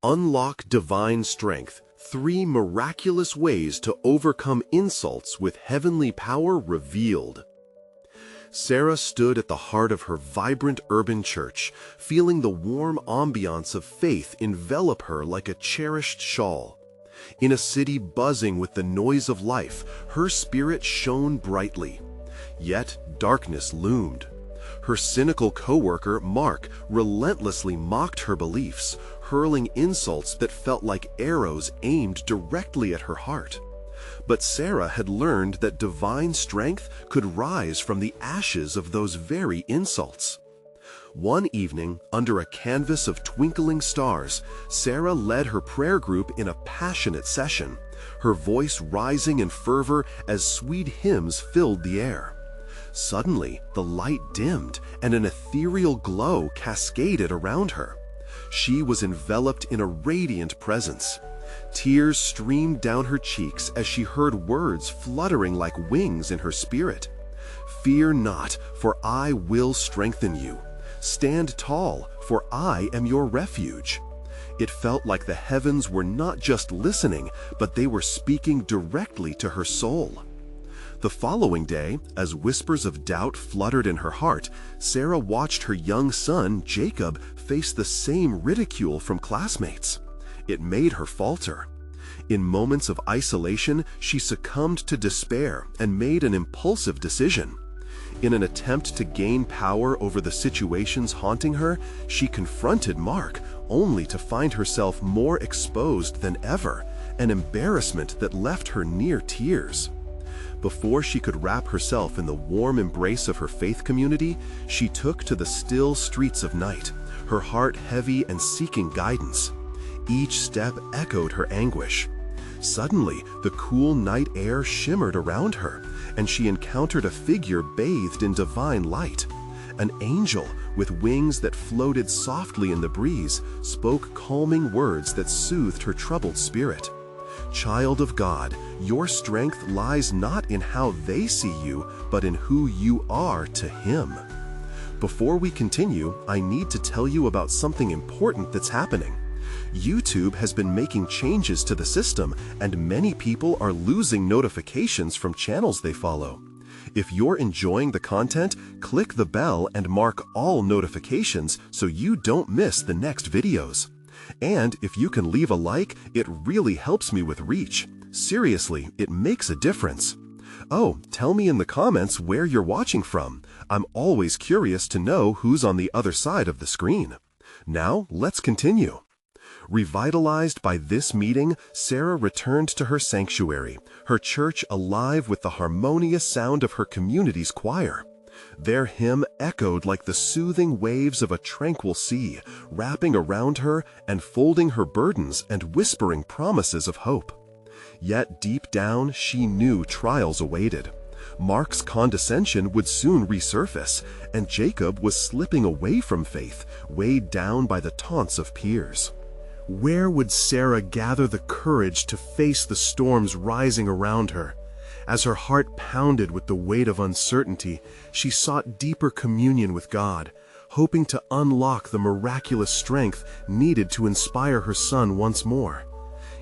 Unlock divine strength. 3 miraculous ways to overcome insults with heavenly power revealed. Sarah stood at the heart of her vibrant urban church, feeling the warm ambiance of faith envelop her like a cherished shawl. In a city buzzing with the noise of life, her spirit shone brightly. Yet darkness loomed. Her cynical coworker, Mark, relentlessly mocked her beliefs, hurling insults that felt like arrows aimed directly at her heart. But Sarah had learned that divine strength could rise from the ashes of those very insults. One evening, under a canvas of twinkling stars, Sarah led her prayer group in a passionate session, her voice rising in fervor as sweet hymns filled the air. Suddenly, the light dimmed and an ethereal glow cascaded around her. She was enveloped in a radiant presence. Tears streamed down her cheeks as she heard words fluttering like wings in her spirit. "Fear not, for I will strengthen you. Stand tall, for I am your refuge." It felt like the heavens were not just listening, but they were speaking directly to her soul. The following day, as whispers of doubt fluttered in her heart, Sarah watched her young son, Jacob, face the same ridicule from classmates. It made her falter. In moments of isolation, she succumbed to despair and made an impulsive decision. In an attempt to gain power over the situations haunting her, she confronted Mark, only to find herself more exposed than ever, an embarrassment that left her near tears. Before she could wrap herself in the warm embrace of her faith community, she took to the still streets of night, her heart heavy and seeking guidance. Each step echoed her anguish. Suddenly, the cool night air shimmered around her, and she encountered a figure bathed in divine light. An angel, with wings that floated softly in the breeze, spoke calming words that soothed her troubled spirit. "Child of God, your strength lies not in how they see you, but in who you are to Him." Before we continue, I need to tell you about something important that's happening. YouTube has been making changes to the system, and many people are losing notifications from channels they follow. If you're enjoying the content, click the bell and mark all notifications so you don't miss the next videos. And if you can leave a like, it really helps me with reach. Seriously, it makes a difference. Oh, tell me in the comments where you're watching from. I'm always curious to know who's on the other side of the screen. Now, let's continue. Revitalized by this meeting, Sarah returned to her sanctuary, her church alive with the harmonious sound of her community's choir. Their hymn echoed like the soothing waves of a tranquil sea, wrapping around her and folding her burdens and whispering promises of hope. Yet deep down, she knew trials awaited. Mark's condescension would soon resurface, and Jacob was slipping away from faith, weighed down by the taunts of peers. Where would Sarah gather the courage to face the storms rising around her? As her heart pounded with the weight of uncertainty, she sought deeper communion with God, hoping to unlock the miraculous strength needed to inspire her son once more.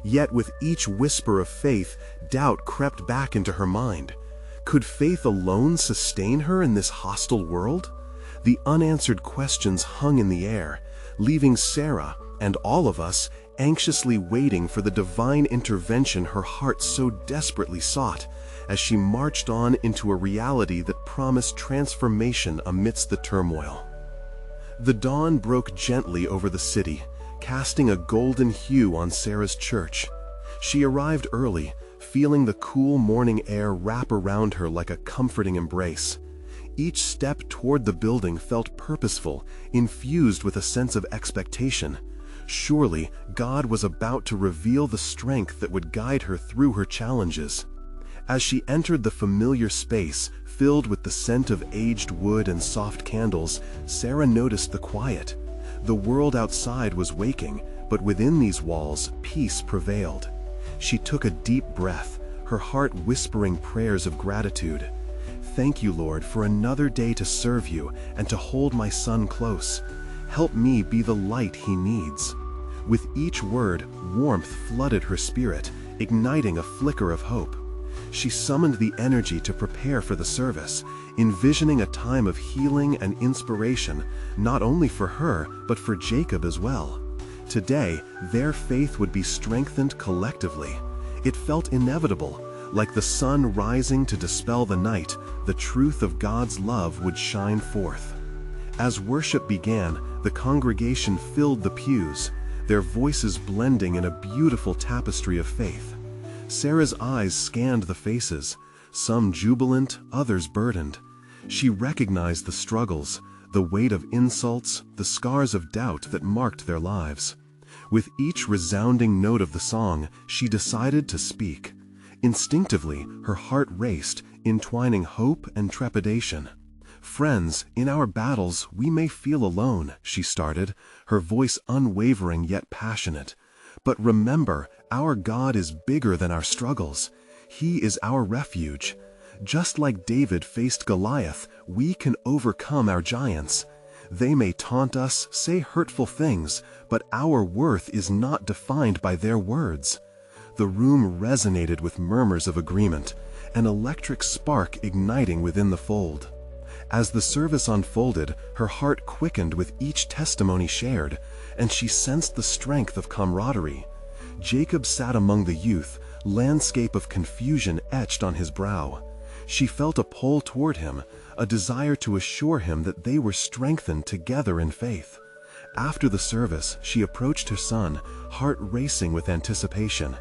Yet with each whisper of faith, doubt crept back into her mind. Could faith alone sustain her in this hostile world? The unanswered questions hung in the air, leaving Sarah, and all of us, anxiously waiting for the divine intervention her heart so desperately sought, as she marched on into a reality that promised transformation amidst the turmoil. The dawn broke gently over the city, casting a golden hue on Sarah's church. She arrived early, feeling the cool morning air wrap around her like a comforting embrace. Each step toward the building felt purposeful, infused with a sense of expectation. Surely, God was about to reveal the strength that would guide her through her challenges. As she entered the familiar space, filled with the scent of aged wood and soft candles, Sarah noticed the quiet. The world outside was waking, but within these walls, peace prevailed. She took a deep breath, her heart whispering prayers of gratitude. "Thank you, Lord, for another day to serve you and to hold my son close. Help me be the light he needs." With each word, warmth flooded her spirit, igniting a flicker of hope. She summoned the energy to prepare for the service, envisioning a time of healing and inspiration, not only for her, but for Jacob as well. Today, their faith would be strengthened collectively. It felt inevitable. Like the sun rising to dispel the night, the truth of God's love would shine forth. As worship began, the congregation filled the pews, their voices blending in a beautiful tapestry of faith. Sarah's eyes scanned the faces, some jubilant, others burdened. She recognized the struggles, the weight of insults, the scars of doubt that marked their lives. With each resounding note of the song, she decided to speak. Instinctively, her heart raced, entwining hope and trepidation. "Friends, in our battles we may feel alone," she started, her voice unwavering yet passionate. "But remember, our God is bigger than our struggles. He is our refuge. Just like David faced Goliath, we can overcome our giants. They may taunt us, say hurtful things, but our worth is not defined by their words." The room resonated with murmurs of agreement, an electric spark igniting within the fold. As the service unfolded, her heart quickened with each testimony shared, and she sensed the strength of camaraderie. Jacob sat among the youth, landscape of confusion etched on his brow. She felt a pull toward him, a desire to assure him that they were strengthened together in faith. After the service, she approached her son, heart racing with anticipation.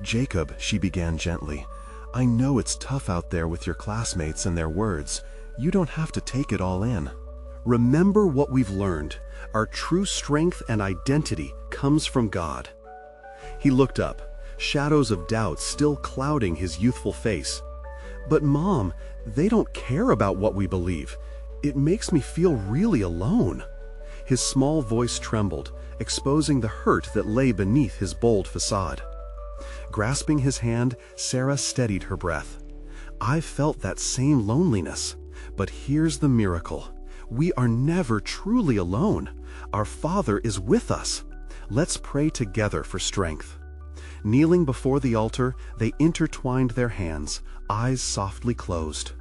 "Jacob," she began gently, "I know it's tough out there with your classmates and their words. You don't have to take it all in. Remember what we've learned. Our true strength and identity comes from God." He looked up, shadows of doubt still clouding his youthful face. "But Mom, they don't care about what we believe. It makes me feel really alone." His small voice trembled, exposing the hurt that lay beneath his bold facade. Grasping his hand, Sarah steadied her breath. "I've felt that same loneliness. But here's the miracle. We are never truly alone. Our Father is with us. Let's pray together for strength." Kneeling before the altar, they intertwined their hands, eyes softly closed.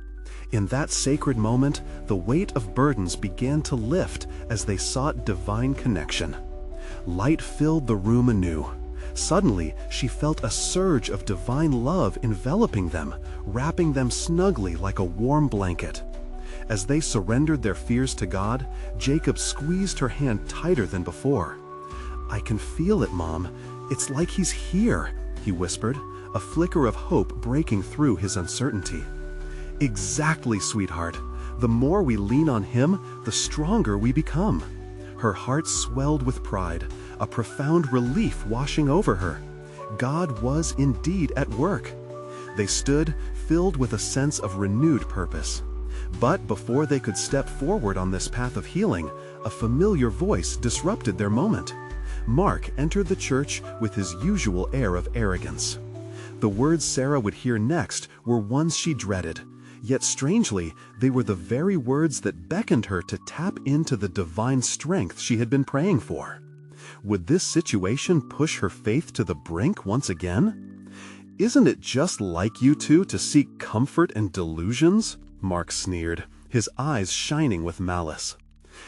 In that sacred moment, the weight of burdens began to lift as they sought divine connection. Light filled the room anew. Suddenly, she felt a surge of divine love enveloping them, wrapping them snugly like a warm blanket. As they surrendered their fears to God, Jacob squeezed her hand tighter than before. "I can feel it, Mom. It's like he's here," he whispered, a flicker of hope breaking through his uncertainty. "Exactly, sweetheart. The more we lean on him, the stronger we become." Her heart swelled with pride, a profound relief washing over her. God was indeed at work. They stood, filled with a sense of renewed purpose. But before they could step forward on this path of healing, a familiar voice disrupted their moment. Mark entered the church with his usual air of arrogance. The words Sarah would hear next were ones she dreaded, yet strangely, they were the very words that beckoned her to tap into the divine strength she had been praying for. Would this situation push her faith to the brink once again? "Isn't it just like you two to seek comfort in delusions?" Mark sneered, his eyes shining with malice.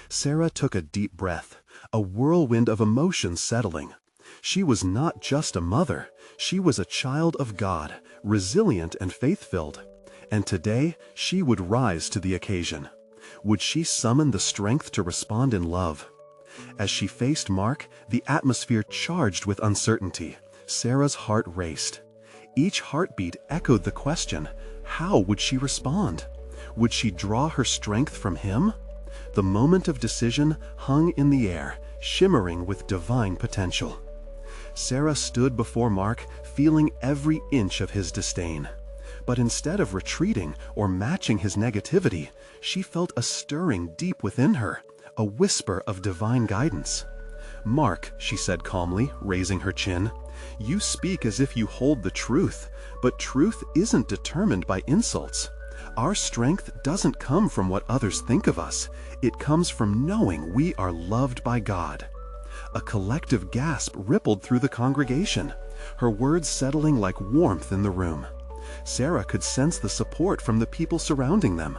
Sarah took a deep breath, a whirlwind of emotion settling. She was not just a mother, she was a child of God, resilient and faith-filled. And today, she would rise to the occasion. Would she summon the strength to respond in love? As she faced Mark, the atmosphere charged with uncertainty. Sarah's heart raced. Each heartbeat echoed the question, how would she respond? Would she draw her strength from him? The moment of decision hung in the air, shimmering with divine potential. Sarah stood before Mark, feeling every inch of his disdain. But instead of retreating or matching his negativity, she felt a stirring deep within her, a whisper of divine guidance. "Mark," she said calmly, raising her chin, "you speak as if you hold the truth, but truth isn't determined by insults. Our strength doesn't come from what others think of us. It comes from knowing we are loved by God." A collective gasp rippled through the congregation, her words settling like warmth in the room. Sarah could sense the support from the people surrounding them.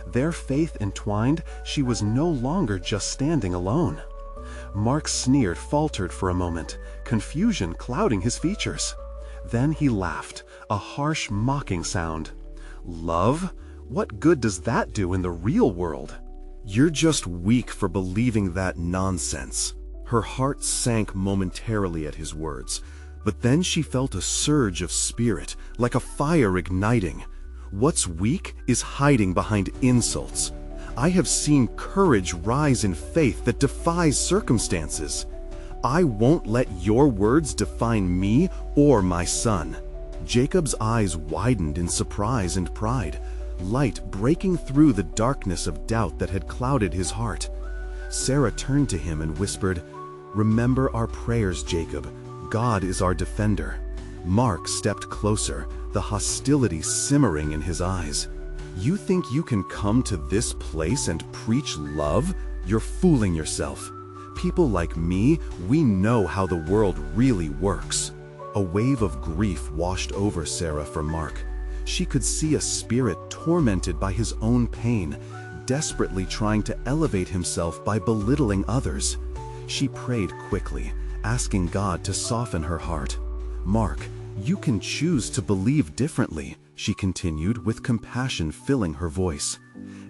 Their faith entwined, she was no longer just standing alone. Mark's sneer faltered for a moment, confusion clouding his features. Then he laughed, a harsh, mocking sound. "Love? What good does that do in the real world?" "You're just weak for believing that nonsense." Her heart sank momentarily at his words, but then she felt a surge of spirit, like a fire igniting. What's weak is hiding behind insults. I have seen courage rise in faith that defies circumstances. I won't let your words define me or my son. Jacob's eyes widened in surprise and pride, light breaking through the darkness of doubt that had clouded his heart. Sarah turned to him and whispered, "Remember our prayers, Jacob. God is our defender." Mark stepped closer, the hostility simmering in his eyes. "You think you can come to this place and preach love? You're fooling yourself. People like me, we know how the world really works." A wave of grief washed over Sarah for Mark. She could see a spirit tormented by his own pain, desperately trying to elevate himself by belittling others. She prayed quickly, asking God to soften her heart. "Mark, you can choose to believe differently," she continued, with compassion filling her voice.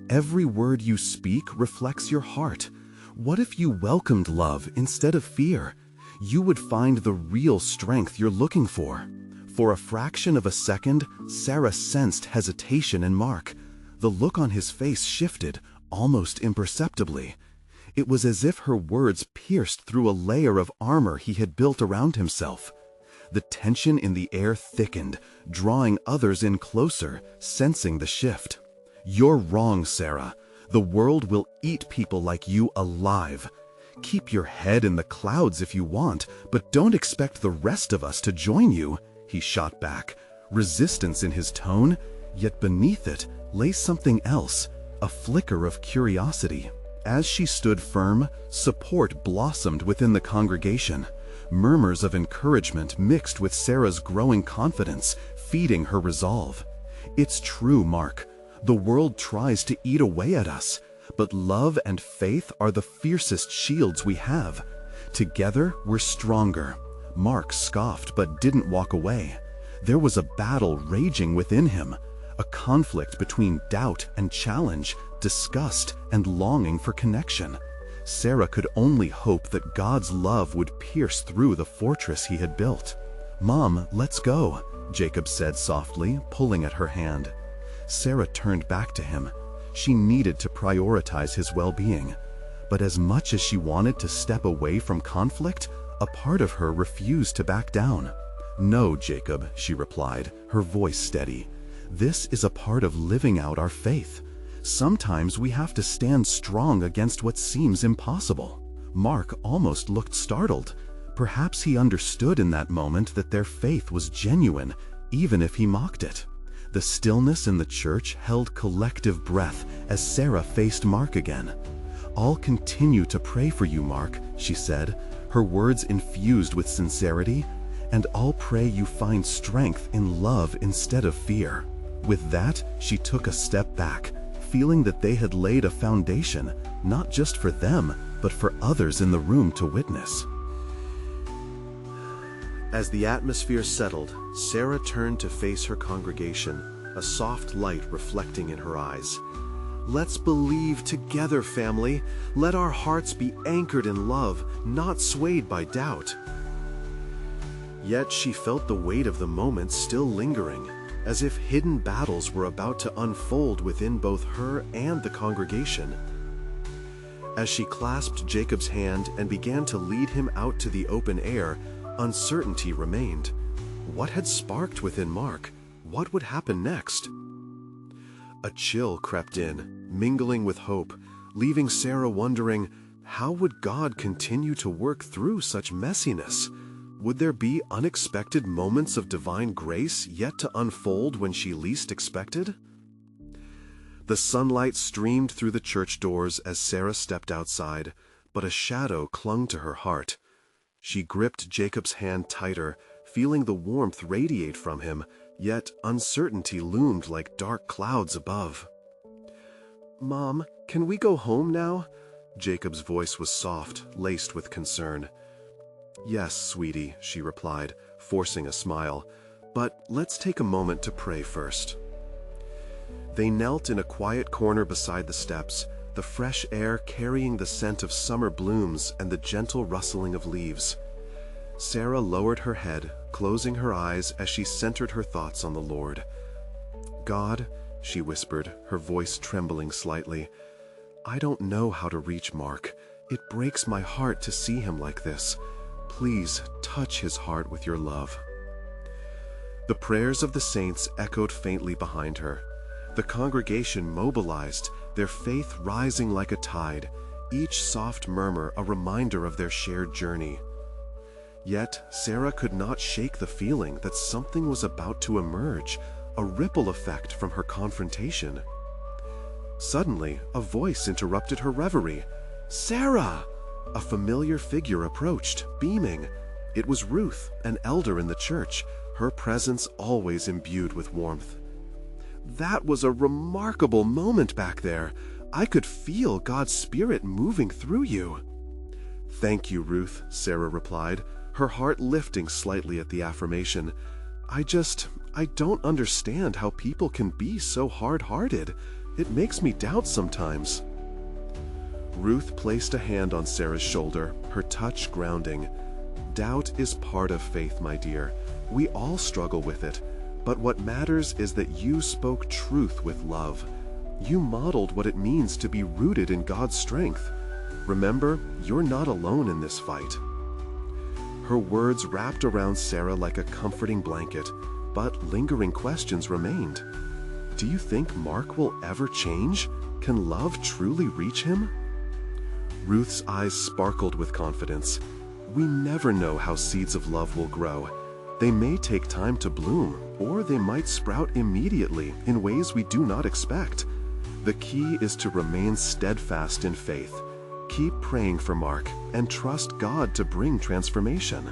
"Every word you speak reflects your heart. What if you welcomed love instead of fear? You would find the real strength you're looking for." For a fraction of a second, Sarah sensed hesitation in Mark. The look on his face shifted, almost imperceptibly. It was as if her words pierced through a layer of armor he had built around himself. The tension in the air thickened, drawing others in closer, sensing the shift. "You're wrong, Sarah. The world will eat people like you alive. Keep your head in the clouds if you want, but don't expect the rest of us to join you," he shot back, resistance in his tone, yet beneath it lay something else, a flicker of curiosity. As she stood firm, support blossomed within the congregation. Murmurs of encouragement mixed with Sarah's growing confidence, feeding her resolve. "It's true, Mark. The world tries to eat away at us, but love and faith are the fiercest shields we have. Together, we're stronger." Mark scoffed but didn't walk away. There was a battle raging within him, a conflict between doubt and challenge, disgust and longing for connection. Sarah could only hope that God's love would pierce through the fortress he had built. "Mom, let's go," Jacob said softly, pulling at her hand. Sarah turned back to him. She needed to prioritize his well-being. But as much as she wanted to step away from conflict, a part of her refused to back down. "No, Jacob," she replied, her voice steady. "This is a part of living out our faith. Sometimes we have to stand strong against what seems impossible." Mark almost looked startled. Perhaps he understood in that moment that their faith was genuine, even if he mocked it. The stillness in the church held collective breath as Sarah faced Mark again. "I'll continue to pray for you, Mark," she said, her words infused with sincerity, "and I'll pray you find strength in love instead of fear." With that, she took a step back, feeling that they had laid a foundation, not just for them, but for others in the room to witness. As the atmosphere settled, Sarah turned to face her congregation, a soft light reflecting in her eyes. "Let's believe together, family. Let our hearts be anchored in love, not swayed by doubt." Yet she felt the weight of the moment still lingering, as if hidden battles were about to unfold within both her and the congregation. As she clasped Jacob's hand and began to lead him out to the open air, uncertainty remained. What had sparked within Mark? What would happen next? A chill crept in, mingling with hope, leaving Sarah wondering, how would God continue to work through such messiness? Would there be unexpected moments of divine grace yet to unfold when she least expected? The sunlight streamed through the church doors as Sarah stepped outside, but a shadow clung to her heart. She gripped Jacob's hand tighter, feeling the warmth radiate from him, yet uncertainty loomed like dark clouds above. "Mom, can we go home now?" Jacob's voice was soft, laced with concern. "Yes, sweetie," she replied, forcing a smile, "but let's take a moment to pray first." They knelt in a quiet corner beside the steps, the fresh air carrying the scent of summer blooms and the gentle rustling of leaves. Sarah lowered her head, closing her eyes as she centered her thoughts on the Lord. "God," she whispered, her voice trembling slightly, "I don't know how to reach Mark. It breaks my heart to see him like this. Please touch his heart with your love." The prayers of the saints echoed faintly behind her. The congregation mobilized, their faith rising like a tide, each soft murmur a reminder of their shared journey. Yet Sarah could not shake the feeling that something was about to emerge, a ripple effect from her confrontation. Suddenly, a voice interrupted her reverie. "Sarah!" A familiar figure approached, beaming. It was Ruth, an elder in the church, her presence always imbued with warmth. "That was a remarkable moment back there. I could feel God's Spirit moving through you." "Thank you, Ruth," Sarah replied, her heart lifting slightly at the affirmation. I don't understand how people can be so hard-hearted. It makes me doubt sometimes." Ruth placed a hand on Sarah's shoulder, her touch grounding. "Doubt is part of faith, my dear. We all struggle with it. But what matters is that you spoke truth with love. You modeled what it means to be rooted in God's strength. Remember, you're not alone in this fight." Her words wrapped around Sarah like a comforting blanket, but lingering questions remained. Do you think Mark will ever change? Can love truly reach him? Ruth's eyes sparkled with confidence. "We never know how seeds of love will grow. They may take time to bloom, or they might sprout immediately in ways we do not expect. The key is to remain steadfast in faith. Keep praying for Mark and trust God to bring transformation."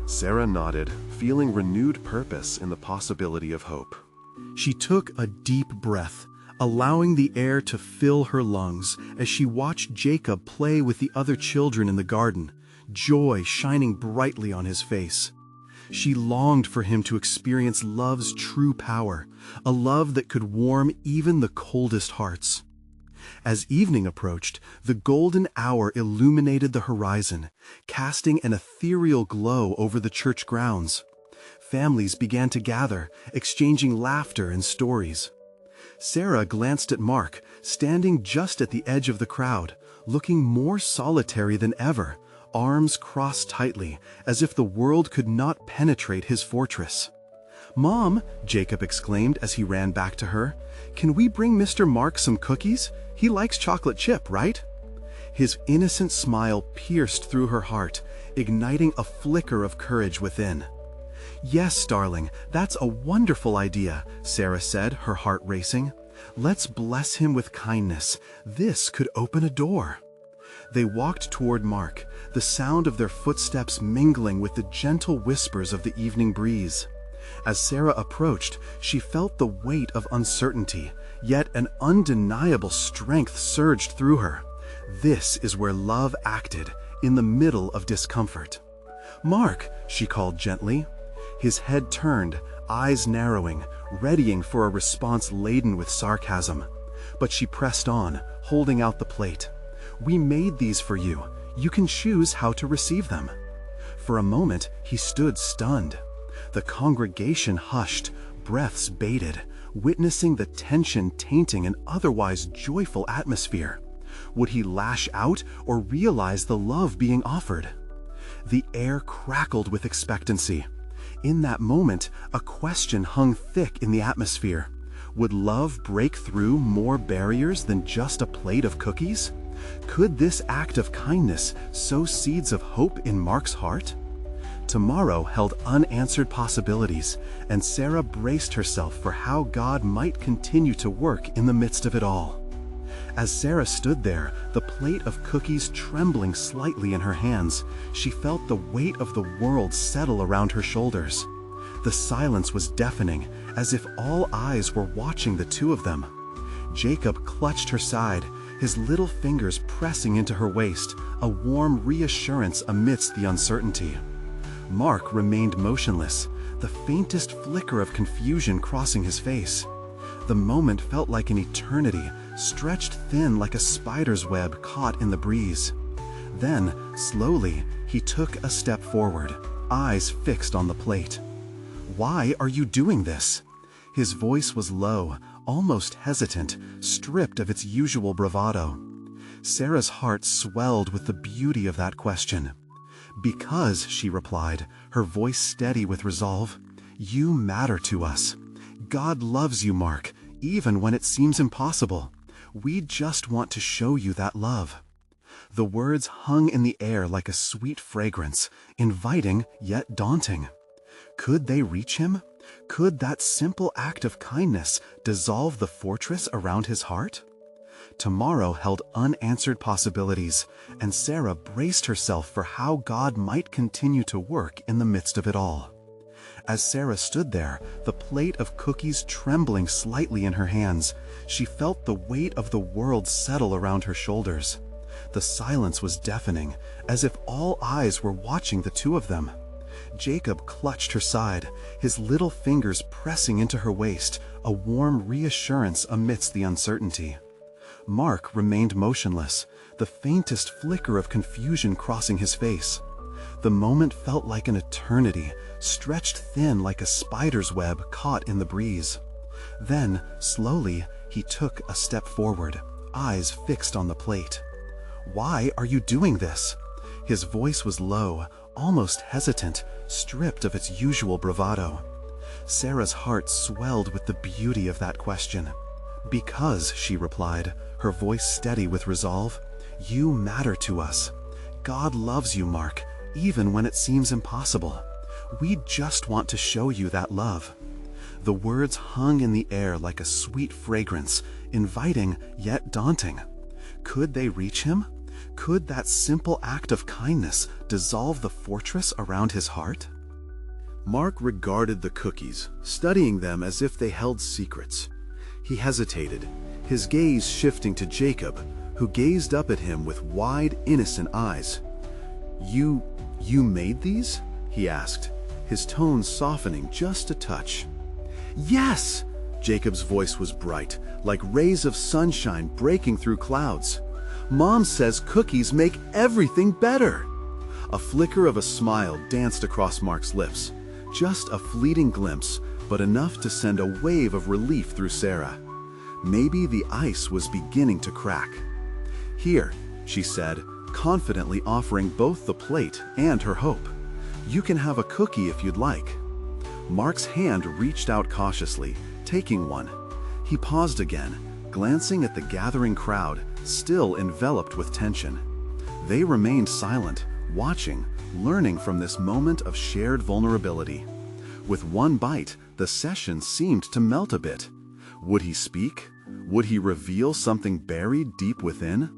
Sarah nodded, feeling renewed purpose in the possibility of hope. She took a deep breath, allowing the air to fill her lungs as she watched Jacob play with the other children in the garden, joy shining brightly on his face. She longed for him to experience love's true power, a love that could warm even the coldest hearts. As evening approached, the golden hour illuminated the horizon, casting an ethereal glow over the church grounds. Families began to gather, exchanging laughter and stories. Sarah glanced at Mark, standing just at the edge of the crowd, looking more solitary than ever, arms crossed tightly, as if the world could not penetrate his fortress. "Mom," Jacob exclaimed as he ran back to her, "can we bring Mr. Mark some cookies? He likes chocolate chip, right?" His innocent smile pierced through her heart, igniting a flicker of courage within. "Yes, darling, that's a wonderful idea," Sarah said, her heart racing. "Let's bless him with kindness. This could open a door." They walked toward Mark, the sound of their footsteps mingling with the gentle whispers of the evening breeze. As Sarah approached, she felt the weight of uncertainty, yet an undeniable strength surged through her. This is where love acted, in the middle of discomfort. "Mark," she called gently. His head turned, eyes narrowing, readying for a response laden with sarcasm. But she pressed on, holding out the plate. "We made these for you. You can choose how to receive them." For a moment, he stood stunned. The congregation hushed, breaths bated, witnessing the tension tainting an otherwise joyful atmosphere. Would he lash out or realize the love being offered? The air crackled with expectancy. In that moment, a question hung thick in the atmosphere. Would love break through more barriers than just a plate of cookies? Could this act of kindness sow seeds of hope in Mark's heart? Tomorrow held unanswered possibilities, and Sarah braced herself for how God might continue to work in the midst of it all. As Sarah stood there, the plate of cookies trembling slightly in her hands, she felt the weight of the world settle around her shoulders. The silence was deafening, as if all eyes were watching the two of them. Jacob clutched her side, his little fingers pressing into her waist, a warm reassurance amidst the uncertainty. Mark remained motionless, the faintest flicker of confusion crossing his face. The moment felt like an eternity, stretched thin like a spider's web caught in the breeze. Then, slowly, he took a step forward, eyes fixed on the plate. "Why are you doing this?" His voice was low, almost hesitant, stripped of its usual bravado. Sarah's heart swelled with the beauty of that question. "Because," she replied, her voice steady with resolve, "you matter to us. God loves you, Mark, even when it seems impossible. We just want to show you that love." The words hung in the air like a sweet fragrance, inviting yet daunting. Could they reach him? Could that simple act of kindness dissolve the fortress around his heart? Tomorrow held unanswered possibilities, and Sarah braced herself for how God might continue to work in the midst of it all. As Sarah stood there, the plate of cookies trembling slightly in her hands, she felt the weight of the world settle around her shoulders. The silence was deafening, as if all eyes were watching the two of them. Jacob clutched her side, his little fingers pressing into her waist, a warm reassurance amidst the uncertainty. Mark remained motionless, the faintest flicker of confusion crossing his face. The moment felt like an eternity, stretched thin like a spider's web caught in the breeze. Then, slowly, he took a step forward, eyes fixed on the plate. "Why are you doing this?" His voice was low, almost hesitant, stripped of its usual bravado. Sarah's heart swelled with the beauty of that question. "Because," she replied, her voice steady with resolve, "you matter to us. God loves you, Mark, even when it seems impossible. We just want to show you that love." The words hung in the air like a sweet fragrance, inviting yet daunting. Could they reach him? Could that simple act of kindness dissolve the fortress around his heart? Mark regarded the cookies, studying them as if they held secrets. He hesitated, his gaze shifting to Jacob, who gazed up at him with wide, innocent eyes. You made these?" he asked, his tone softening just a touch. "Yes!" Jacob's voice was bright, like rays of sunshine breaking through clouds. "Mom says cookies make everything better." A flicker of a smile danced across Mark's lips. Just a fleeting glimpse, but enough to send a wave of relief through Sarah. Maybe the ice was beginning to crack. "Here," she said, confidently offering both the plate and her hope. "You can have a cookie if you'd like." Mark's hand reached out cautiously, taking one. He paused again, glancing at the gathering crowd, still enveloped with tension. They remained silent, watching, learning from this moment of shared vulnerability. With one bite, the session seemed to melt a bit. Would he speak? Would he reveal something buried deep within?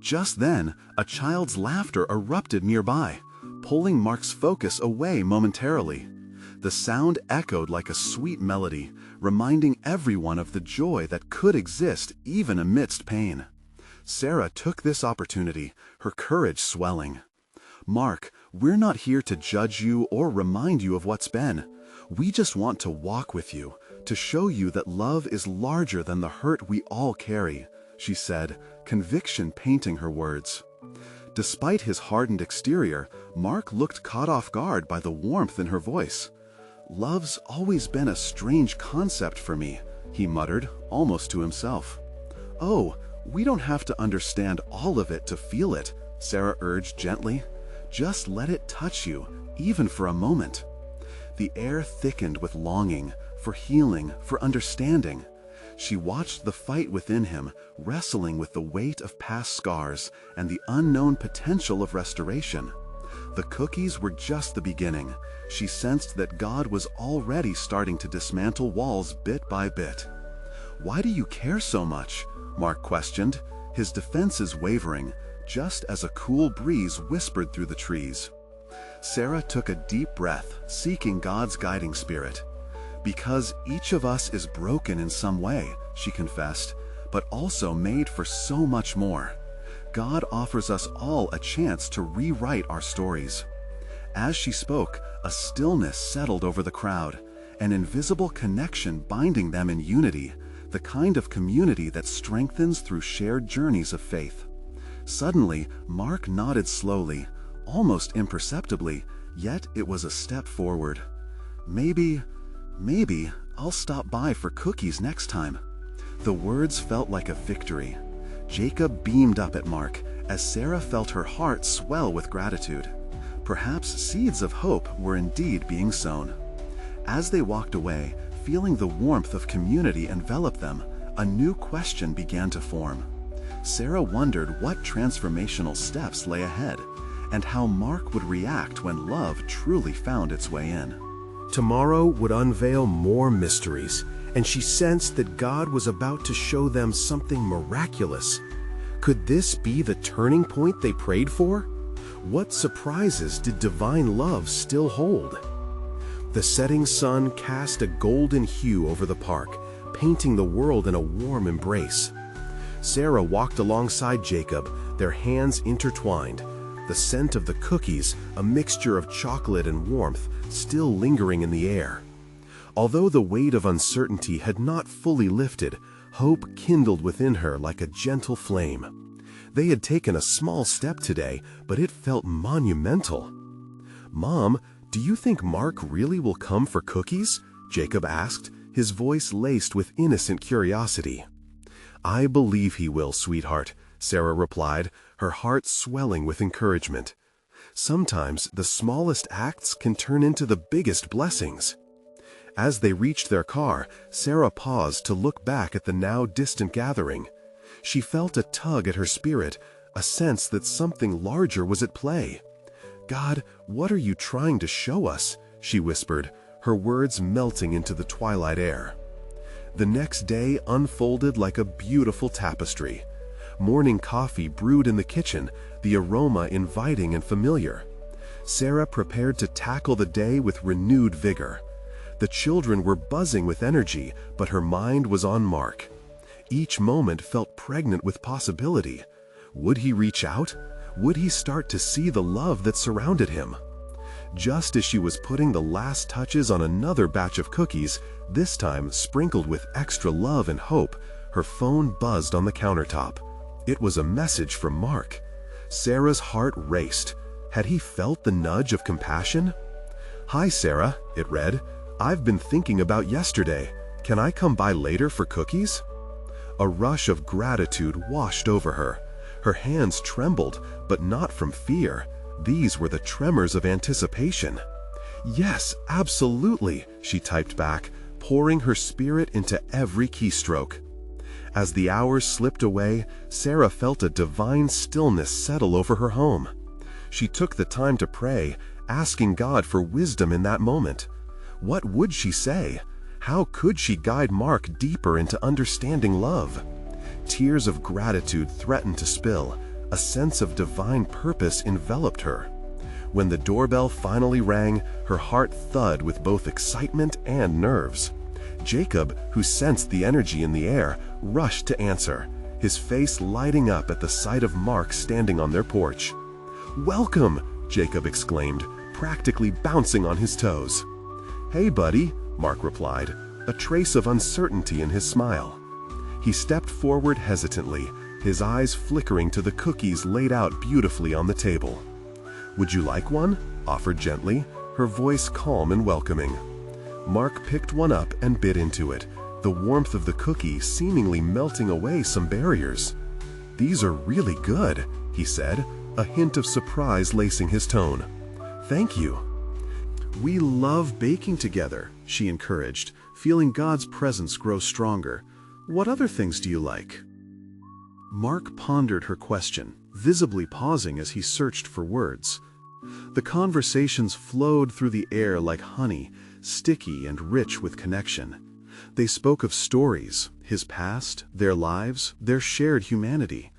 Just then, a child's laughter erupted nearby, pulling Mark's focus away momentarily. The sound echoed like a sweet melody, reminding everyone of the joy that could exist even amidst pain. Sarah took this opportunity, her courage swelling. "Mark, we're not here to judge you or remind you of what's been. We just want to walk with you, to show you that love is larger than the hurt we all carry," she said, conviction painting her words. Despite his hardened exterior, Mark looked caught off guard by the warmth in her voice. "Love's always been a strange concept for me," he muttered, almost to himself. "Oh, we don't have to understand all of it to feel it," Sarah urged gently. "Just let it touch you, even for a moment." The air thickened with longing, for healing, for understanding. She watched the fight within him, wrestling with the weight of past scars and the unknown potential of restoration. The cookies were just the beginning. She sensed that God was already starting to dismantle walls bit by bit. "Why do you care so much? Mark questioned, his defenses wavering, just as a cool breeze whispered through the trees. Sarah took a deep breath, seeking God's guiding spirit. "Because each of us is broken in some way," she confessed, "but also made for so much more. God offers us all a chance to rewrite our stories." As she spoke, a stillness settled over the crowd, an invisible connection binding them in unity, the kind of community that strengthens through shared journeys of faith. Suddenly, Mark nodded slowly, almost imperceptibly, yet it was a step forward. Maybe I'll stop by for cookies next time." The words felt like a victory. Jacob beamed up at Mark as Sarah felt her heart swell with gratitude. Perhaps seeds of hope were indeed being sown. As they walked away, feeling the warmth of community envelop them, a new question began to form. Sarah wondered what transformational steps lay ahead, and how Mark would react when love truly found its way in. Tomorrow would unveil more mysteries, and she sensed that God was about to show them something miraculous. Could this be the turning point they prayed for? What surprises did divine love still hold? The setting sun cast a golden hue over the park, painting the world in a warm embrace. Sarah walked alongside Jacob, their hands intertwined, the scent of the cookies, a mixture of chocolate and warmth, still lingering in the air. Although the weight of uncertainty had not fully lifted, hope kindled within her like a gentle flame. They had taken a small step today, but it felt monumental. "Mom, do you think Mark really will come for cookies?" Jacob asked, his voice laced with innocent curiosity. "I believe he will, sweetheart," Sarah replied, her heart swelling with encouragement. Sometimes the smallest acts can turn into the biggest blessings. As they reached their car, Sarah paused to look back at the now distant gathering. She felt a tug at her spirit, a sense that something larger was at play. "God, what are you trying to show us?" she whispered, her words melting into the twilight air. The next day unfolded like a beautiful tapestry. Morning coffee brewed in the kitchen, the aroma inviting and familiar. Sarah prepared to tackle the day with renewed vigor. The children were buzzing with energy, but her mind was on Mark. Each moment felt pregnant with possibility. Would he reach out? Would he start to see the love that surrounded him? Just as she was putting the last touches on another batch of cookies, this time sprinkled with extra love and hope, her phone buzzed on the countertop. It was a message from Mark. Sarah's heart raced. Had he felt the nudge of compassion? "Hi, Sarah," it read. "I've been thinking about yesterday. Can I come by later for cookies?" A rush of gratitude washed over her. Her hands trembled, but not from fear. These were the tremors of anticipation. "Yes, absolutely," she typed back, pouring her spirit into every keystroke. As the hours slipped away, Sarah felt a divine stillness settle over her home. She took the time to pray, asking God for wisdom in that moment. What would she say? How could she guide Mark deeper into understanding love? Tears of gratitude threatened to spill. A sense of divine purpose enveloped her. When the doorbell finally rang, her heart thudded with both excitement and nerves. Jacob, who sensed the energy in the air, rushed to answer, his face lighting up at the sight of Mark standing on their porch. "Welcome!" Jacob exclaimed, practically bouncing on his toes. "Hey, buddy," Mark replied, a trace of uncertainty in his smile. He stepped forward hesitantly, his eyes flickering to the cookies laid out beautifully on the table. "Would you like one?" offered gently, her voice calm and welcoming. Mark picked one up and bit into it, the warmth of the cookie seemingly melting away some barriers. "These are really good," he said, a hint of surprise lacing his tone. "Thank you." "We love baking together," she encouraged, feeling God's presence grow stronger. "What other things do you like?" Mark pondered her question, visibly pausing as he searched for words. The conversations flowed through the air like honey, sticky and rich with connection. They spoke of stories, his past, their lives, their shared humanity.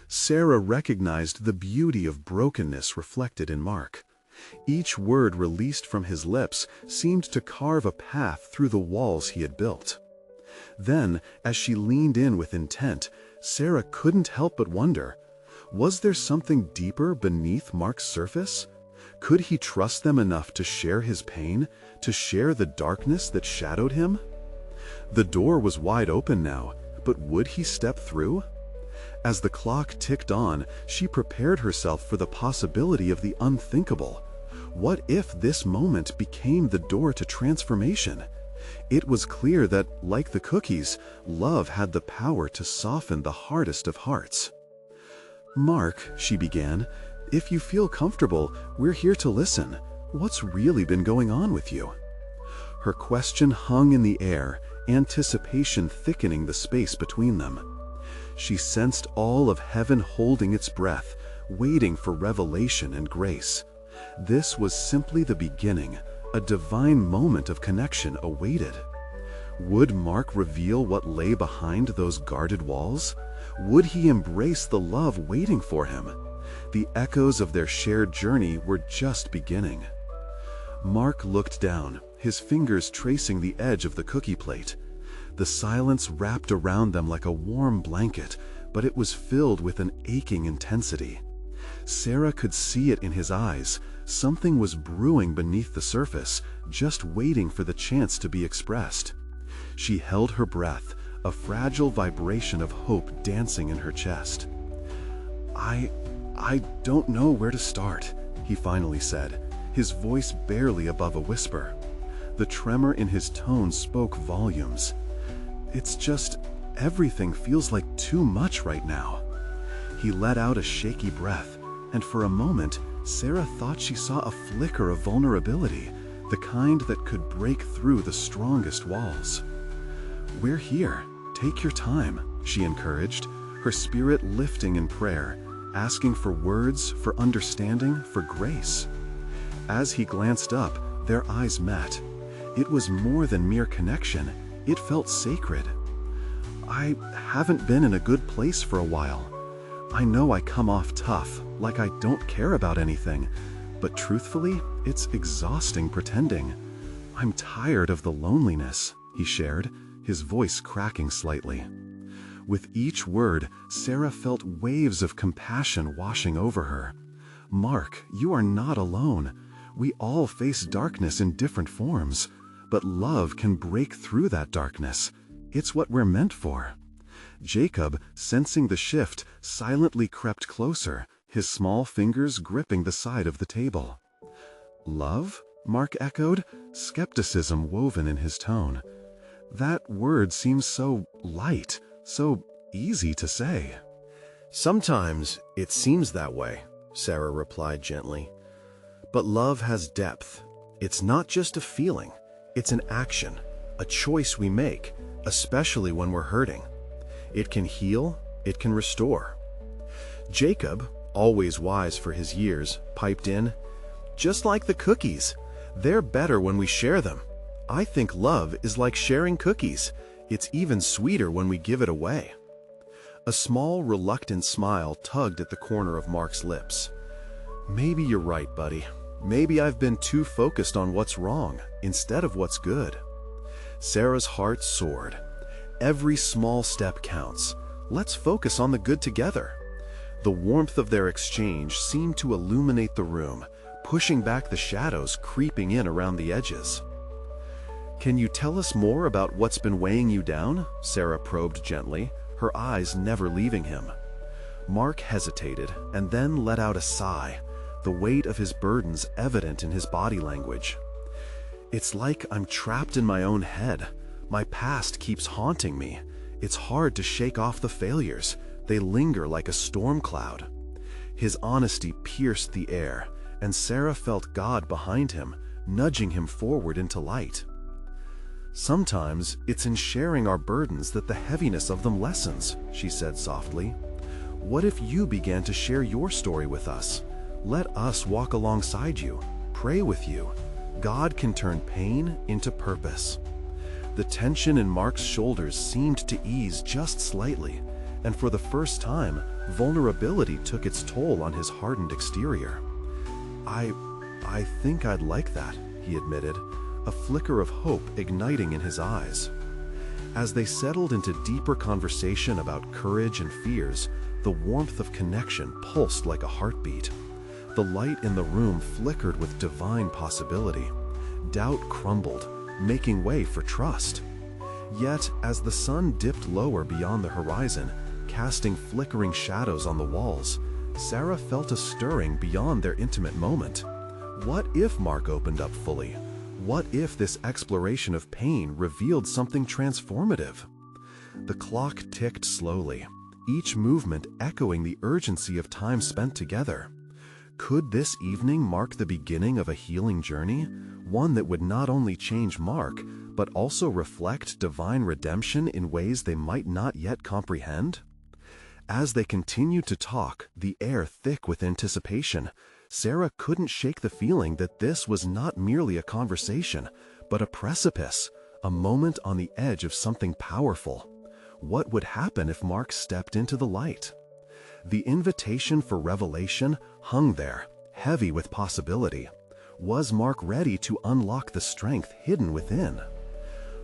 Sarah recognized the beauty of brokenness reflected in Mark. Each word released from his lips seemed to carve a path through the walls he had built. Then, as she leaned in with intent, Sarah couldn't help but wonder, was there something deeper beneath Mark's surface? Could he trust them enough to share his pain, to share the darkness that shadowed him? The door was wide open now, but would he step through? As the clock ticked on, she prepared herself for the possibility of the unthinkable. What if this moment became the door to transformation? It was clear that, like the cookies, love had the power to soften the hardest of hearts. "Mark," she began, "if you feel comfortable, we're here to listen. What's really been going on with you?" Her question hung in the air, anticipation thickening the space between them. She sensed all of heaven holding its breath, waiting for revelation and grace. This was simply the beginning. A divine moment of connection awaited. Would Mark reveal what lay behind those guarded walls? Would he embrace the love waiting for him? The echoes of their shared journey were just beginning. Mark looked down, his fingers tracing the edge of the cookie plate. The silence wrapped around them like a warm blanket, but it was filled with an aching intensity. Sarah could see it in his eyes. Something was brewing beneath the surface, just waiting for the chance to be expressed. She held her breath, a fragile vibration of hope dancing in her chest. I don't know where to start," he finally said, his voice barely above a whisper. The tremor in his tone spoke volumes. "It's just, everything feels like too much right now." He let out a shaky breath, and for a moment, Sarah thought she saw a flicker of vulnerability, the kind that could break through the strongest walls. "We're here. Take your time," she encouraged, her spirit lifting in prayer, asking for words, for understanding, for grace. As he glanced up, their eyes met. It was more than mere connection. It felt sacred. "I haven't been in a good place for a while. I know I come off tough, like I don't care about anything, but truthfully, it's exhausting pretending. I'm tired of the loneliness," he shared, his voice cracking slightly. With each word, Sarah felt waves of compassion washing over her. "Mark, you are not alone. We all face darkness in different forms, but love can break through that darkness. It's what we're meant for." Jacob, sensing the shift, silently crept closer, his small fingers gripping the side of the table. "Love?" Mark echoed, skepticism woven in his tone. That word seems so light, so easy to say. "Sometimes it seems that way," Sarah replied gently. "But love has depth. It's not just a feeling. It's an action, a choice we make, especially when we're hurting. It can heal, it can restore." Jacob, always wise for his years, piped in, "Just like the cookies. They're better when we share them. I think love is like sharing cookies. It's even sweeter when we give it away." A small, reluctant smile tugged at the corner of Mark's lips. "Maybe you're right, buddy. Maybe I've been too focused on what's wrong instead of what's good." Sarah's heart soared. Every small step counts. Let's focus on the good together. The warmth of their exchange seemed to illuminate the room, pushing back the shadows creeping in around the edges. "Can you tell us more about what's been weighing you down?" Sarah probed gently, her eyes never leaving him. Mark hesitated and then let out a sigh, the weight of his burdens evident in his body language. "It's like I'm trapped in my own head. My past keeps haunting me. It's hard to shake off the failures. They linger like a storm cloud." His honesty pierced the air, and Sarah felt God behind him, nudging him forward into light. "Sometimes it's in sharing our burdens that the heaviness of them lessens," she said softly. "What if you began to share your story with us? Let us walk alongside you, pray with you. God can turn pain into purpose." The tension in Mark's shoulders seemed to ease just slightly, and for the first time, vulnerability took its toll on his hardened exterior. I think I'd like that," he admitted, a flicker of hope igniting in his eyes. As they settled into deeper conversation about courage and fears, the warmth of connection pulsed like a heartbeat. The light in the room flickered with divine possibility. Doubt crumbled, making way for trust. Yet, as the sun dipped lower beyond the horizon, casting flickering shadows on the walls, Sarah felt a stirring beyond their intimate moment. What if Mark opened up fully? What if this exploration of pain revealed something transformative? The clock ticked slowly, each movement echoing the urgency of time spent together. Could this evening mark the beginning of a healing journey? One that would not only change Mark, but also reflect divine redemption in ways they might not yet comprehend? As they continued to talk, the air thick with anticipation, Sarah couldn't shake the feeling that this was not merely a conversation, but a precipice, a moment on the edge of something powerful. What would happen if Mark stepped into the light? The invitation for revelation hung there, heavy with possibility. Was Mark ready to unlock the strength hidden within?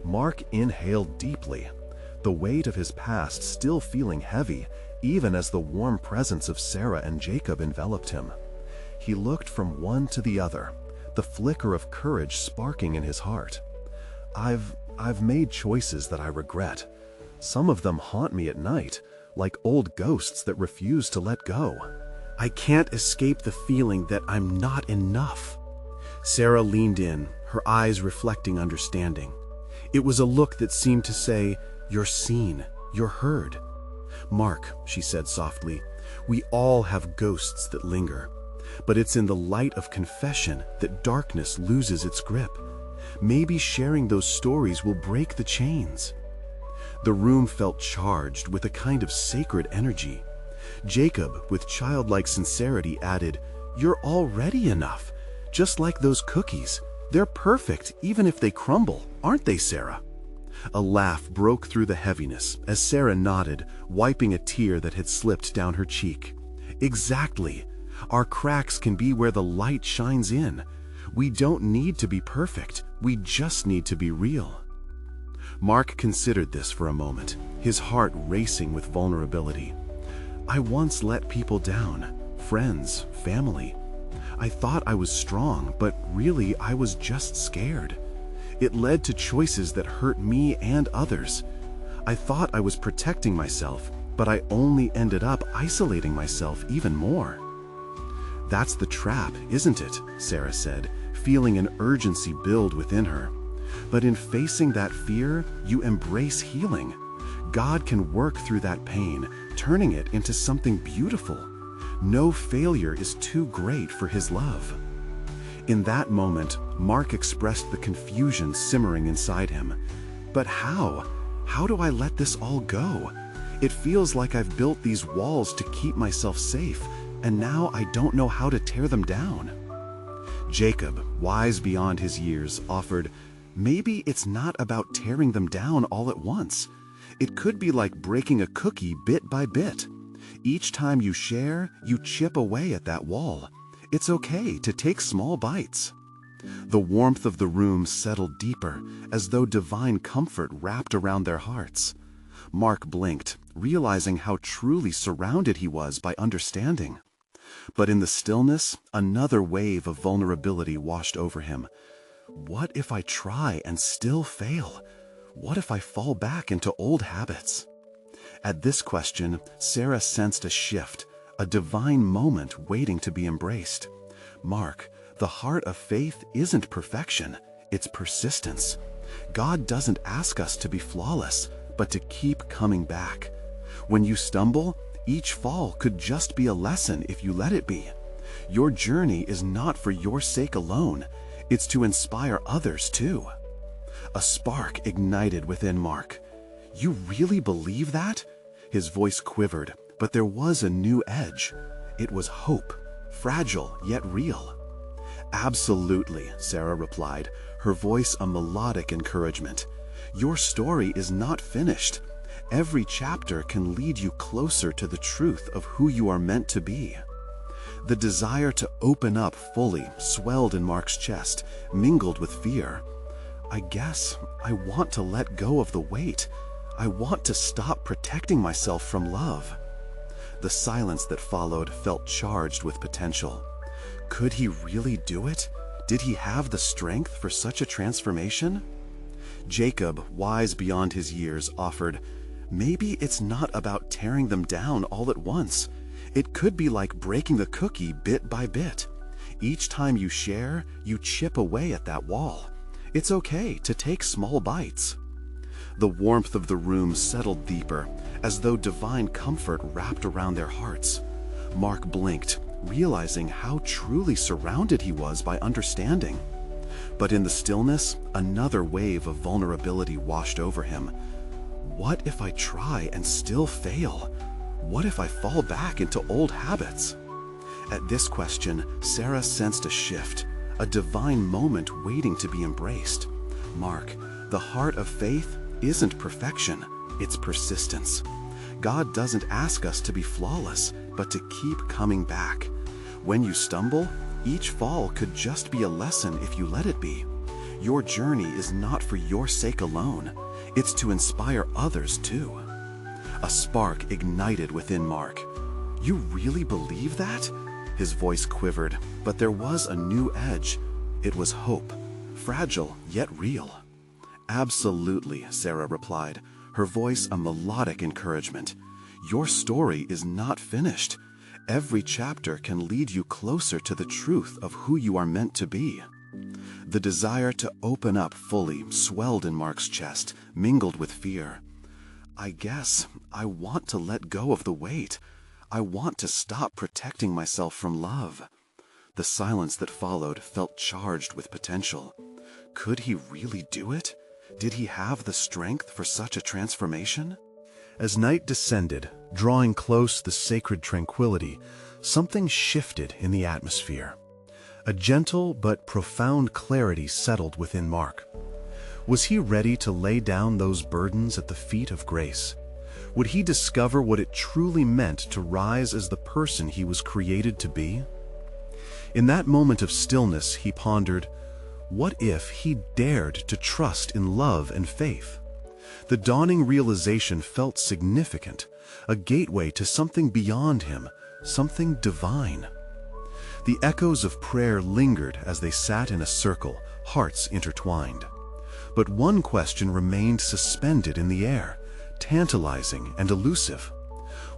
Mark inhaled deeply, the weight of his past still feeling heavy, even as the warm presence of Sarah and Jacob enveloped him. He looked from one to the other, the flicker of courage sparking in his heart. I've made choices that I regret. Some of them haunt me at night, like old ghosts that refuse to let go. I can't escape the feeling that I'm not enough. Sarah leaned in, her eyes reflecting understanding. It was a look that seemed to say, "You're seen, you're heard." "Mark," she said softly, "we all have ghosts that linger. But it's in the light of confession that darkness loses its grip. Maybe sharing those stories will break the chains." The room felt charged with a kind of sacred energy. Jacob, with childlike sincerity, added, "You're already enough, just like those cookies. They're perfect even if they crumble, aren't they, Sarah?" A laugh broke through the heaviness as Sarah nodded, wiping a tear that had slipped down her cheek. "Exactly. Our cracks can be where the light shines in. We don't need to be perfect, we just need to be real." Mark considered this for a moment, his heart racing with vulnerability. "I once let people down, friends, family. I thought I was strong, but really I was just scared. It led to choices that hurt me and others. I thought I was protecting myself, but I only ended up isolating myself even more." "That's the trap, isn't it?" Sarah said, feeling an urgency build within her. "But in facing that fear, you embrace healing. God can work through that pain, turning it into something beautiful. No failure is too great for His love." In that moment, Mark expressed the confusion simmering inside him. "But how? How do I let this all go? It feels like I've built these walls to keep myself safe, and now I don't know how to tear them down." Jacob, wise beyond his years, offered, "Maybe it's not about tearing them down all at once. It could be like breaking a cookie bit by bit. Each time you share, you chip away at that wall. It's okay to take small bites." The warmth of the room settled deeper, as though divine comfort wrapped around their hearts. Mark blinked, realizing how truly surrounded he was by understanding. But in the stillness, another wave of vulnerability washed over him. What if I try and still fail? What if I fall back into old habits? At this question, Sarah sensed a shift, a divine moment waiting to be embraced. "Mark, the heart of faith isn't perfection, it's persistence. God doesn't ask us to be flawless, but to keep coming back. When you stumble, each fall could just be a lesson if you let it be. Your journey is not for your sake alone, it's to inspire others too." A spark ignited within Mark. "You really believe that?" His voice quivered, but there was a new edge. It was hope, fragile yet real. "Absolutely," Sarah replied, her voice a melodic encouragement. Your story is not finished. Every chapter can lead you closer to the truth of who you are meant to be. The desire to open up fully swelled in Mark's chest, mingled with fear. I guess I want to let go of the weight. I want to stop protecting myself from love. The silence that followed felt charged with potential. Could he really do it? Did he have the strength for such a transformation? Jacob, wise beyond his years, offered, "Maybe it's not about tearing them down all at once. It could be like breaking the cookie bit by bit. Each time you share, you chip away at that wall. It's okay to take small bites." The warmth of the room settled deeper, as though divine comfort wrapped around their hearts. Mark blinked, realizing how truly surrounded he was by understanding. But in the stillness, another wave of vulnerability washed over him. What if I try and still fail? What if I fall back into old habits? At this question, Sarah sensed a shift, a divine moment waiting to be embraced. Mark, the heart of faith isn't perfection, it's persistence. God doesn't ask us to be flawless, but to keep coming back. When you stumble, each fall could just be a lesson if you let it be. Your journey is not for your sake alone. It's to inspire others too. A spark ignited within Mark. "You really believe that?" His voice quivered, but there was a new edge. It was hope, fragile yet real. "Absolutely," Sarah replied, her voice a melodic encouragement. "Your story is not finished. Every chapter can lead you closer to the truth of who you are meant to be." The desire to open up fully swelled in Mark's chest, mingled with fear. "I guess I want to let go of the weight. I want to stop protecting myself from love." The silence that followed felt charged with potential. Could he really do it? Did he have the strength for such a transformation? As night descended, drawing close the sacred tranquility, something shifted in the atmosphere. A gentle but profound clarity settled within Mark. Was he ready to lay down those burdens at the feet of grace? Would he discover what it truly meant to rise as the person he was created to be? In that moment of stillness, he pondered, what if he dared to trust in love and faith? The dawning realization felt significant, a gateway to something beyond him, something divine. The echoes of prayer lingered as they sat in a circle, hearts intertwined. But one question remained suspended in the air, tantalizing and elusive.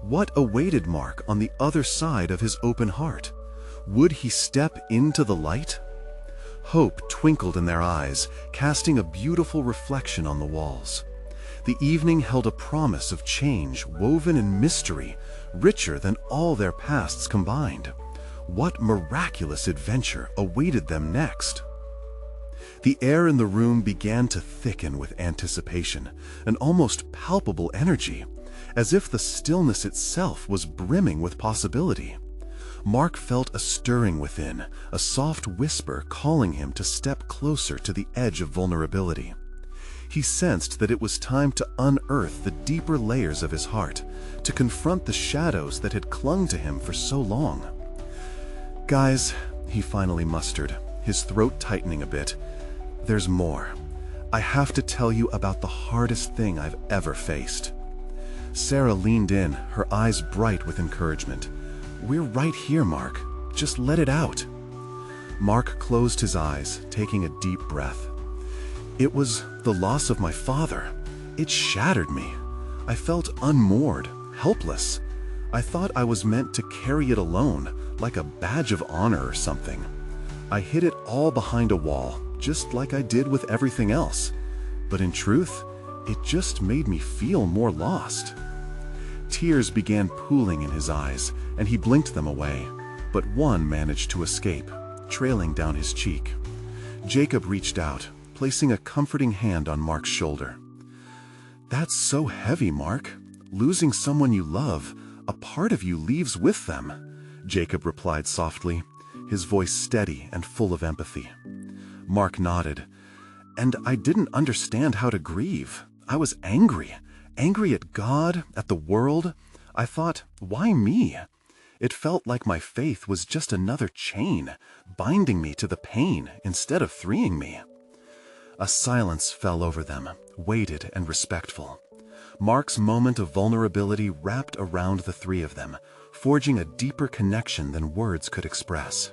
What awaited Mark on the other side of his open heart? Would he step into the light? Hope twinkled in their eyes, casting a beautiful reflection on the walls. The evening held a promise of change woven in mystery, richer than all their pasts combined. What miraculous adventure awaited them next? The air in the room began to thicken with anticipation, an almost palpable energy, as if the stillness itself was brimming with possibility. Mark felt a stirring within, a soft whisper calling him to step closer to the edge of vulnerability. He sensed that it was time to unearth the deeper layers of his heart, to confront the shadows that had clung to him for so long. "Guys," he finally mustered, his throat tightening a bit, "there's more. I have to tell you about the hardest thing I've ever faced." Sarah leaned in, her eyes bright with encouragement. "We're right here, Mark. Just let it out." Mark closed his eyes, taking a deep breath. "It was the loss of my father. It shattered me. I felt unmoored, helpless. I thought I was meant to carry it alone, like a badge of honor or something. I hid it all behind a wall, just like I did with everything else. But in truth, it just made me feel more lost." Tears began pooling in his eyes, and he blinked them away, but one managed to escape, trailing down his cheek. Jacob reached out, placing a comforting hand on Mark's shoulder. "That's so heavy, Mark. Losing someone you love, a part of you leaves with them," Jacob replied softly, his voice steady and full of empathy. Mark nodded. And I didn't understand how to grieve. I was angry at God, at the world. I thought, why me? It felt like my faith was just another chain, binding me to the pain instead of freeing me. A silence fell over them, weighted and respectful. Mark's moment of vulnerability wrapped around the three of them, forging a deeper connection than words could express.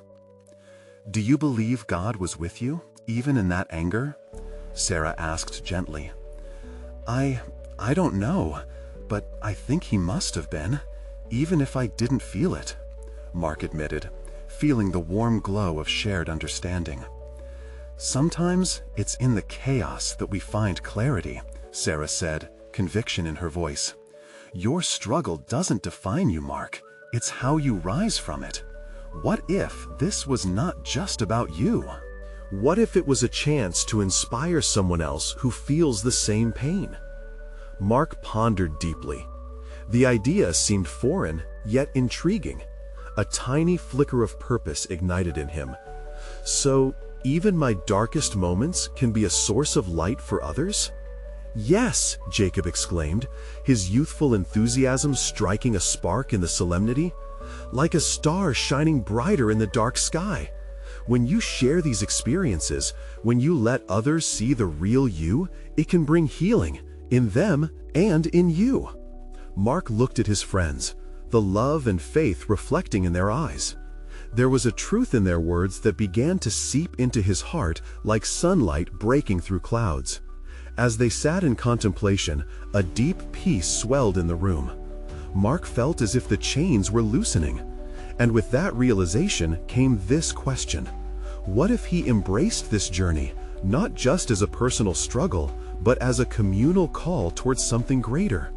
"Do you believe God was with you, even in that anger?" Sarah asked gently. I don't know, but I think he must have been, even if I didn't feel it," Mark admitted, feeling the warm glow of shared understanding. "Sometimes it's in the chaos that we find clarity," Sarah said, conviction in her voice. "Your struggle doesn't define you, Mark. It's how you rise from it. What if this was not just about you? What if it was a chance to inspire someone else who feels the same pain?" Mark pondered deeply. The idea seemed foreign, yet intriguing. A tiny flicker of purpose ignited in him. "So, even my darkest moments can be a source of light for others?" "Yes," Jacob exclaimed, his youthful enthusiasm striking a spark in the solemnity. "Like a star shining brighter in the dark sky. When you share these experiences, when you let others see the real you, it can bring healing, in them and in you." Mark looked at his friends, the love and faith reflecting in their eyes. There was a truth in their words that began to seep into his heart like sunlight breaking through clouds. As they sat in contemplation, a deep peace swelled in the room. Mark felt as if the chains were loosening. And with that realization came this question: what if he embraced this journey, not just as a personal struggle, but as a communal call towards something greater?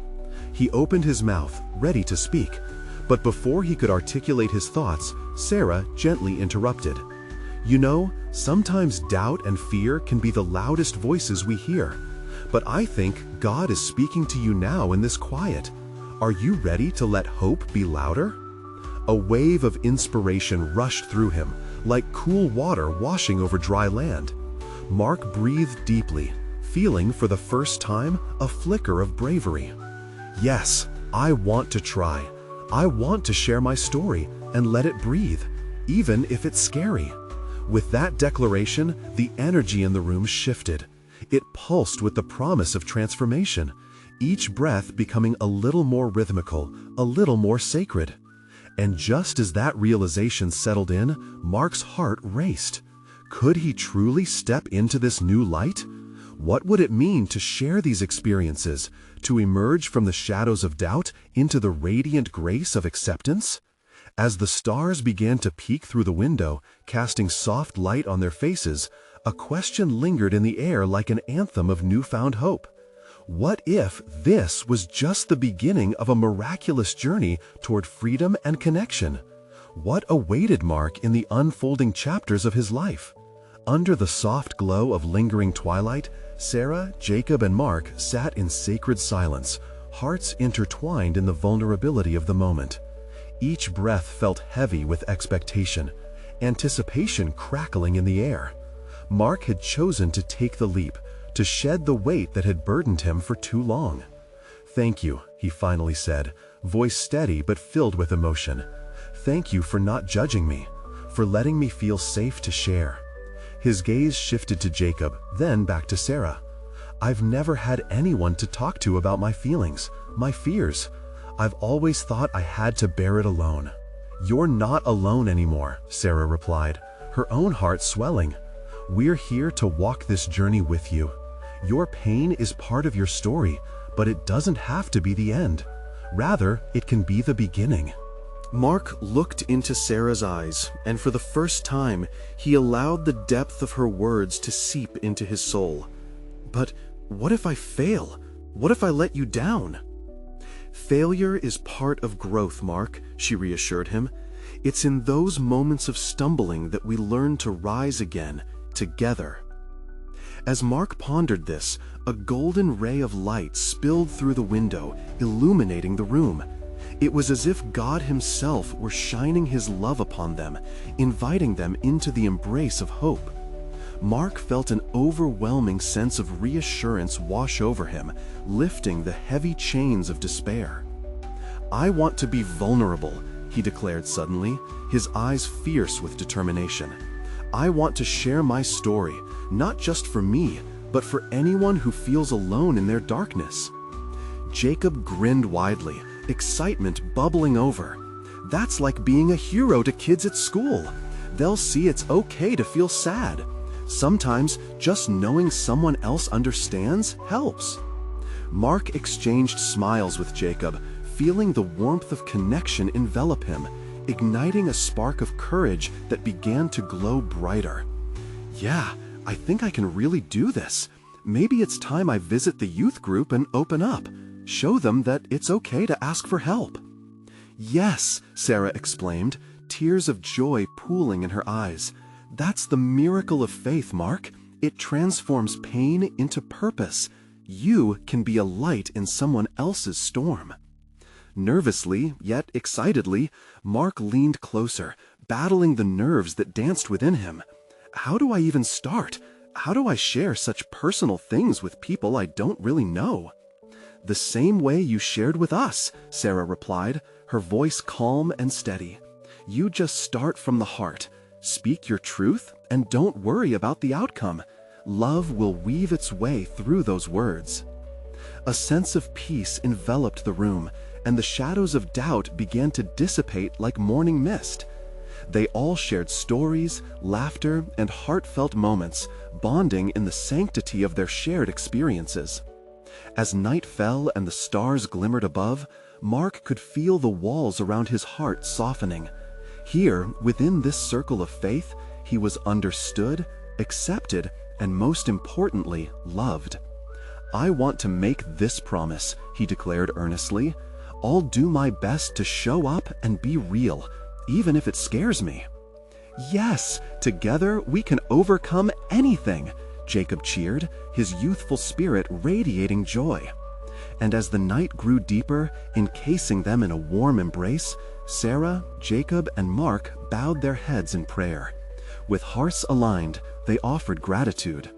He opened his mouth, ready to speak, but before he could articulate his thoughts, Sarah gently interrupted. "You know, sometimes doubt and fear can be the loudest voices we hear, but I think God is speaking to you now in this quiet. Are you ready to let hope be louder?" A wave of inspiration rushed through him, like cool water washing over dry land. Mark breathed deeply, feeling for the first time a flicker of bravery. "Yes, I want to try. I want to share my story and let it breathe, even if it's scary." With that declaration, the energy in the room shifted. It pulsed with the promise of transformation, each breath becoming a little more rhythmical, a little more sacred. And just as that realization settled in, Mark's heart raced. Could he truly step into this new light? What would it mean to share these experiences, to emerge from the shadows of doubt into the radiant grace of acceptance? As the stars began to peek through the window, casting soft light on their faces, a question lingered in the air like an anthem of newfound hope. What if this was just the beginning of a miraculous journey toward freedom and connection? What awaited Mark in the unfolding chapters of his life? Under the soft glow of lingering twilight, Sarah, Jacob, and Mark sat in sacred silence, hearts intertwined in the vulnerability of the moment. Each breath felt heavy with expectation, anticipation crackling in the air. Mark had chosen to take the leap, to shed the weight that had burdened him for too long. "Thank you," he finally said, voice steady but filled with emotion. "Thank you for not judging me, for letting me feel safe to share." His gaze shifted to Jacob, then back to Sarah. "I've never had anyone to talk to about my feelings, my fears. I've always thought I had to bear it alone." "You're not alone anymore," Sarah replied, her own heart swelling. "We're here to walk this journey with you. Your pain is part of your story, but it doesn't have to be the end. Rather, it can be the beginning." Mark looked into Sarah's eyes, and for the first time, he allowed the depth of her words to seep into his soul. "But what if I fail? What if I let you down?" "Failure is part of growth, Mark," she reassured him. "It's in those moments of stumbling that we learn to rise again, together." As Mark pondered this, a golden ray of light spilled through the window, illuminating the room. It was as if God Himself were shining His love upon them, inviting them into the embrace of hope. Mark felt an overwhelming sense of reassurance wash over him, lifting the heavy chains of despair. "I want to be vulnerable," he declared suddenly, his eyes fierce with determination. "I want to share my story, not just for me, but for anyone who feels alone in their darkness." Jacob grinned widely, excitement bubbling over. "That's like being a hero to kids at school. They'll see it's okay to feel sad. Sometimes just knowing someone else understands helps." Mark exchanged smiles with Jacob, feeling the warmth of connection envelop him, igniting a spark of courage that began to glow brighter. "Yeah, I think I can really do this. Maybe it's time I visit the youth group and open up. Show them that it's okay to ask for help." "Yes," Sarah exclaimed, tears of joy pooling in her eyes. "That's the miracle of faith, Mark. It transforms pain into purpose. You can be a light in someone else's storm." Nervously, yet excitedly, Mark leaned closer, battling the nerves that danced within him. "How do I even start? How do I share such personal things with people I don't really know?" "The same way you shared with us," Sarah replied, her voice calm and steady. "You just start from the heart. Speak your truth and don't worry about the outcome. Love will weave its way through those words." A sense of peace enveloped the room, and the shadows of doubt began to dissipate like morning mist. They all shared stories, laughter, and heartfelt moments, bonding in the sanctity of their shared experiences. As night fell and the stars glimmered above, Mark could feel the walls around his heart softening. Here, within this circle of faith, he was understood, accepted, and most importantly, loved. "I want to make this promise," he declared earnestly. "I'll do my best to show up and be real, even if it scares me." "Yes, together we can overcome anything," Jacob cheered, his youthful spirit radiating joy. And as the night grew deeper, encasing them in a warm embrace, Sarah, Jacob, and Mark bowed their heads in prayer. With hearts aligned, they offered gratitude.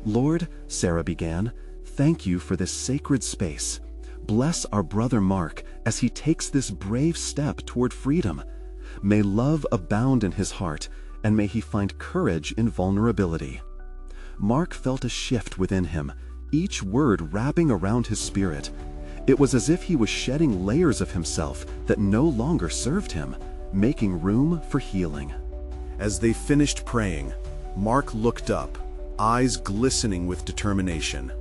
"Lord," Sarah began, "thank you for this sacred space. Bless our brother Mark as he takes this brave step toward freedom. May love abound in his heart, and may he find courage in vulnerability." Mark felt a shift within him, each word wrapping around his spirit. It was as if he was shedding layers of himself that no longer served him, making room for healing. As they finished praying, Mark looked up, eyes glistening with determination.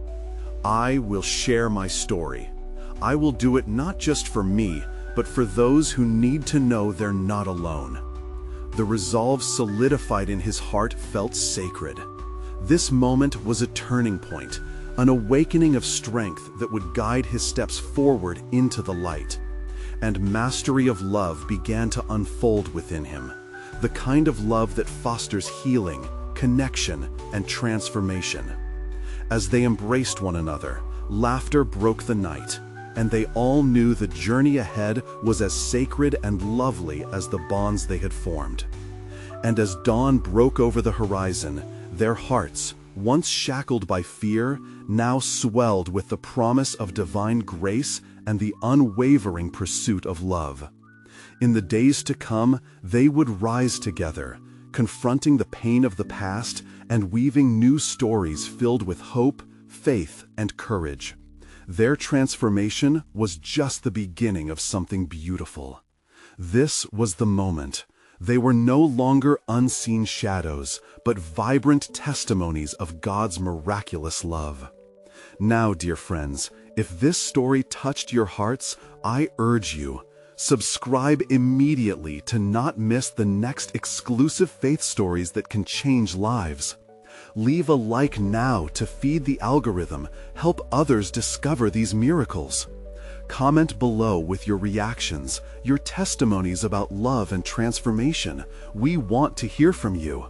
"I will share my story. I will do it not just for me, but for those who need to know they're not alone." The resolve solidified in his heart felt sacred. This moment was a turning point, an awakening of strength that would guide his steps forward into the light. And mastery of love began to unfold within him, the kind of love that fosters healing, connection, and transformation. As they embraced one another, laughter broke the night, and they all knew the journey ahead was as sacred and lovely as the bonds they had formed. And as dawn broke over the horizon, their hearts, once shackled by fear, now swelled with the promise of divine grace and the unwavering pursuit of love. In the days to come, they would rise together, confronting the pain of the past and weaving new stories filled with hope, faith, and courage. Their transformation was just the beginning of something beautiful. This was the moment. They were no longer unseen shadows, but vibrant testimonies of God's miraculous love. Now, dear friends, if this story touched your hearts, I urge you, subscribe immediately to not miss the next exclusive faith stories that can change lives. Leave a like now to feed the algorithm, help others discover these miracles. Comment below with your reactions, your testimonies about love and transformation. We want to hear from you.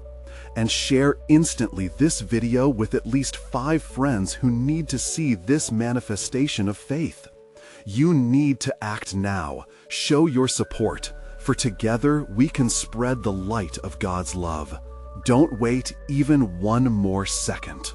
And share instantly this video with at least 5 friends who need to see this manifestation of faith. You need to act now. Show your support, for together we can spread the light of God's love. Don't wait even one more second.